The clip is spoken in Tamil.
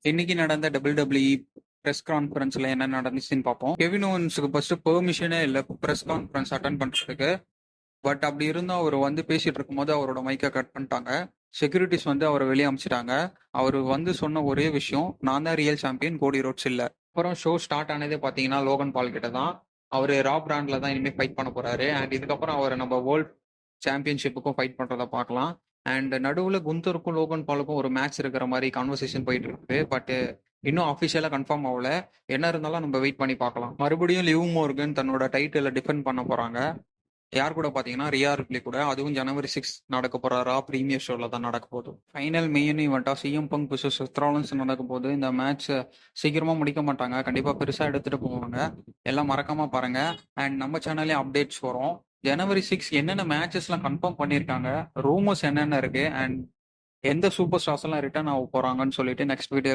இன்னைக்கு நடந்த WWE பிரஸ் கான்ஃபரன்ஸ்ல என்ன நடந்துச்சுன்னு பார்ப்போம். கெவின் ஓவன்ஸுக்கு ஃபர்ஸ்ட் பெர்மிஷனே இல்லை பிரஸ் கான்ஃபரன்ஸ் அட்டன் பண்றதுக்கு. பட் அப்படி இருந்தும் அவர் வந்து பேசிட்டு இருக்கும்போது அவரோட மைக்கை கட் பண்ணிட்டாங்க. செக்யூரிட்டிஸ் வந்து அவரை வெளியே அமிச்சிட்டாங்க. அவர் வந்து சொன்ன ஒரே விஷயம், நான் தான் ரியல் சாம்பியன், கோடி ரோட்ஸ் இல்லை. அப்புறம் ஷோ ஸ்டார்ட் ஆனதே பார்த்தீங்கன்னா லோகன் பால் கிட்ட தான். அவர் ரா பிராண்ட்ல தான் இனிமேல் ஃபைட் பண்ண போறாரு. அண்ட் இதுக்கப்புறம் அவர் நம்ம வேர்ல்ட் சாம்பியன்ஷிப்புக்கும் ஃபைட் பண்றதை பார்க்கலாம். அண்ட் நடுவில் குந்தருக்கும் லோகன் பாலுக்கும் ஒரு மேட்ச் இருக்கிற மாதிரி கான்வர்சேஷன் போயிட்டு இருக்குது. பட் இன்னும் அஃபிஷியலாக கன்ஃபார்ம் ஆகல. என்ன இருந்தாலும் நம்ம வெயிட் பண்ணி பார்க்கலாம். மறுபடியும் லிவ் மோர்கன் தன்னோட டைட்டிலை டிஃபெண்ட் பண்ண போறாங்க. யார் கூட பார்த்தீங்கன்னா ரியா ரிப்ளி கூட. அதுவும் ஜனவரி 6 நடக்க போற ரா பிரீமியர் ஷோல தான் நடக்க போகுது. ஃபைனல் மெயின் ஈவெண்ட்டா சிஎம் பங்க் vs செத் ராலின்ஸ் நடக்க போகுது. இந்த மேட்ச் சீக்கிரமா முடிக்க மாட்டாங்க, கண்டிப்பா பெருசா எடுத்துட்டு போவாங்க. எல்லாம் மறக்காம பாருங்க. அண்ட் நம்ம சேனல்லே அப்டேட்ஸ் வரும். ஜனவரி 6 என்னென்ன மேட்சஸ்லாம் கன்ஃபார்ம் பண்ணியிருக்காங்க, ரூமர்ஸ் என்னென்ன இருக்கு, அண்ட் எந்த சூப்பர் ஸ்டார்ஸ் எல்லாம் ரிட்டர்ன் ஆக போறாங்கன்னு சொல்லிட்டு நெக்ஸ்ட் வீடியோல